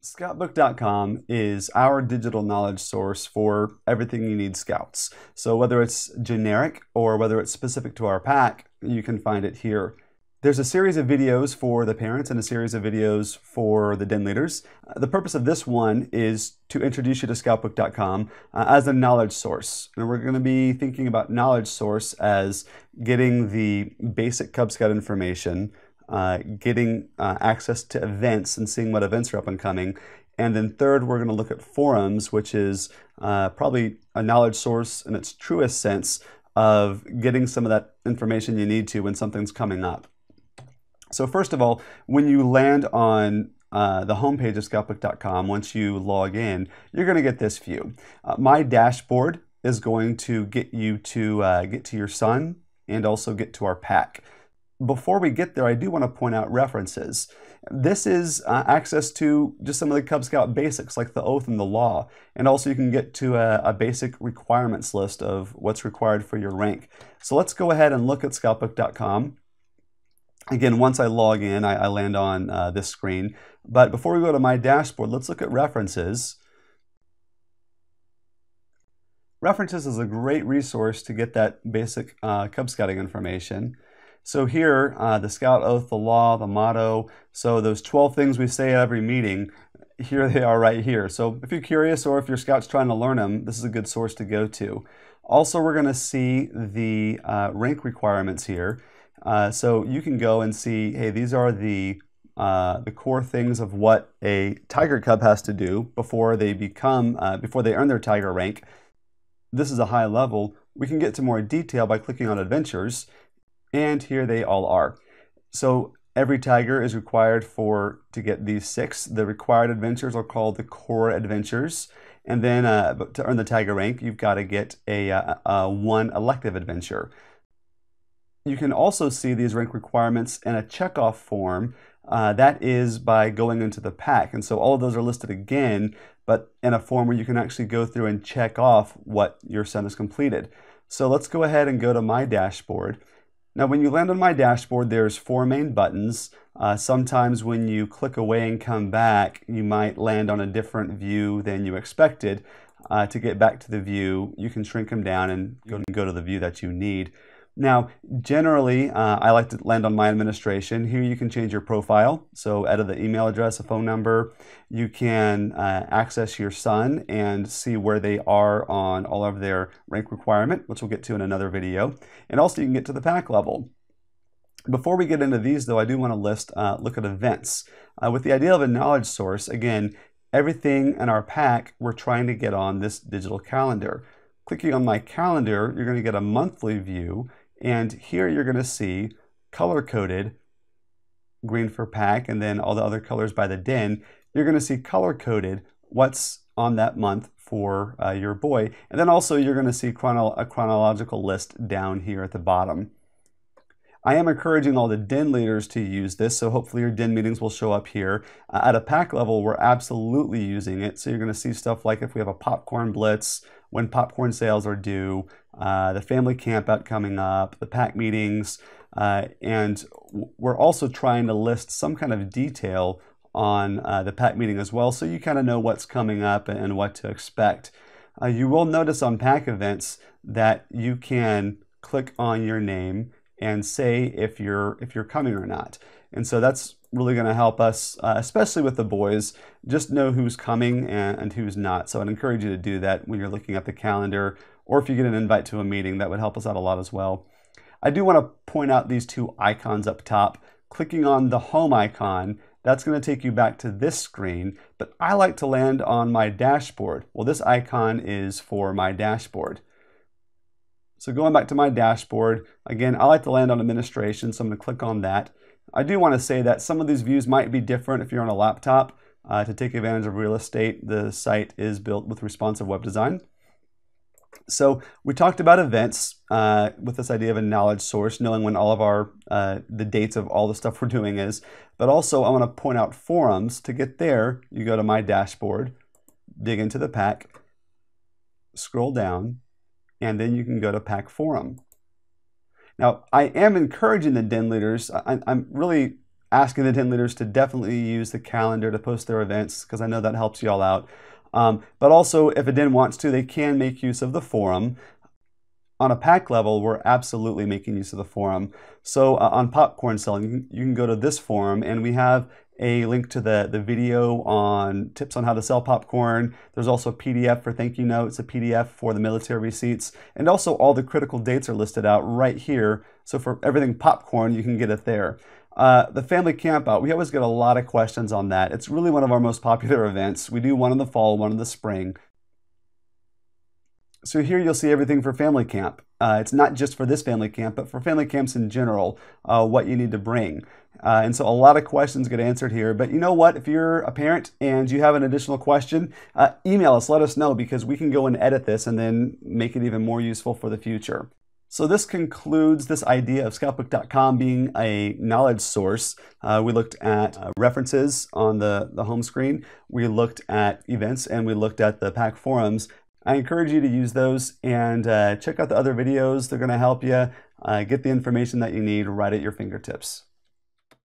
Scoutbook.com is our digital knowledge source for everything you need Scouts. So whether it's generic or whether it's specific to our pack, you can find it here. There's a series of videos for the parents and a series of videos for the den leaders. The purpose of this one is to introduce you to scoutbook.com as a knowledge source. And we're going to be thinking about knowledge source as getting the basic Cub Scout information, getting access to events and seeing what events are up and coming. And then third, we're going to look at forums, which is probably a knowledge source in its truest sense of getting some of that information you need to when something's coming up. So first of all, when you land on the homepage of scoutbook.com, once you log in, you're going to get this view. My dashboard is going to get you to get to your son and also get to our pack. Before we get there, I do want to point out references. This is access to just some of the Cub Scout basics like the oath and the law. And also you can get to a basic requirements list of what's required for your rank. So let's go ahead and look at scoutbook.com. Again, once I log in, I land on this screen. But before we go to my dashboard, let's look at references. References is a great resource to get that basic Cub Scouting information. So here, the Scout Oath, the law, the motto, so those 12 things we say at every meeting, here they are right here. So if you're curious or if your Scout's trying to learn them, this is a good source to go to. Also, we're going to see the rank requirements here. So you can go and see, hey, these are the core things of what a Tiger Cub has to do before they earn their Tiger rank. This is a high level. We can get to more detail by clicking on Adventures. And here they all are. So every Tiger is required to get these 6. The required adventures are called the core adventures. And then to earn the Tiger rank, you've got to get a 1 elective adventure. You can also see these rank requirements in a checkoff form. That is by going into the pack. And so all of those are listed again, but in a form where you can actually go through and check off what your son has completed. So let's go ahead and go to my dashboard. Now, when you land on my dashboard, there's 4 main buttons. Sometimes when you click away and come back, you might land on a different view than you expected. To get back to the view, you can shrink them down and go to the view that you need. Now, generally, I like to land on my administration. Here you can change your profile. So edit the email address, a phone number. You can access your son and see where they are on all of their rank requirement, which we'll get to in another video. And also you can get to the pack level. Before we get into these, though, I do want to look at events. With the idea of a knowledge source, again, everything in our pack we're trying to get on this digital calendar. Clicking on my calendar, you're going to get a monthly view. And here you're going to see color-coded, green for pack, and then all the other colors by the den. You're going to see color-coded what's on that month for your boy. And then also you're going to see a chronological list down here at the bottom. I am encouraging all the den leaders to use this, so hopefully your den meetings will show up here. At a pack level, we're absolutely using it. So you're going to see stuff like if we have a popcorn blitz, when popcorn sales are due, the family campout coming up, the pack meetings, and we're also trying to list some kind of detail on the pack meeting as well, so you kind of know what's coming up and what to expect. You will notice on pack events that you can click on your name and say if you're coming or not. And so that's really going to help us, especially with the boys, just know who's coming and who's not. So I'd encourage you to do that when you're looking at the calendar, or if you get an invite to a meeting, that would help us out a lot as well. I do want to point out these 2 icons up top. Clicking on the home icon, that's going to take you back to this screen, but I like to land on my dashboard. Well, this icon is for my dashboard. So going back to my dashboard, again, I like to land on administration, so I'm going to click on that. I do want to say that some of these views might be different if you're on a laptop. To take advantage of real estate, the site is built with responsive web design. So we talked about events with this idea of a knowledge source, knowing when all of the dates of all the stuff we're doing is. But also I want to point out forums. To get there, you go to my dashboard, dig into the pack, scroll down, and then you can go to pack forum. Now, I am encouraging the den leaders. I'm really asking the tent leaders to definitely use the calendar to post their events, because I know that helps you all out. But also, if a den wants to, they can make use of the forum. On a pack level, we're absolutely making use of the forum. So on popcorn selling, you can go to this forum, and we have a link to the video on tips on how to sell popcorn. There's also a PDF for thank you notes, a PDF for the military receipts, and also all the critical dates are listed out right here. So for everything popcorn, you can get it there. The family campout, we always get a lot of questions on that. It's really one of our most popular events. We do one in the fall, one in the spring. So here you'll see everything for family camp. It's not just for this family camp, but for family camps in general, what you need to bring. And so a lot of questions get answered here. But you know what? If you're a parent and you have an additional question, email us, let us know, because we can go and edit this and then make it even more useful for the future. So this concludes this idea of scoutbook.com being a knowledge source. We looked at references on the home screen, we looked at events, and we looked at the pack forums. I encourage you to use those and check out the other videos. They're going to help you get the information that you need right at your fingertips.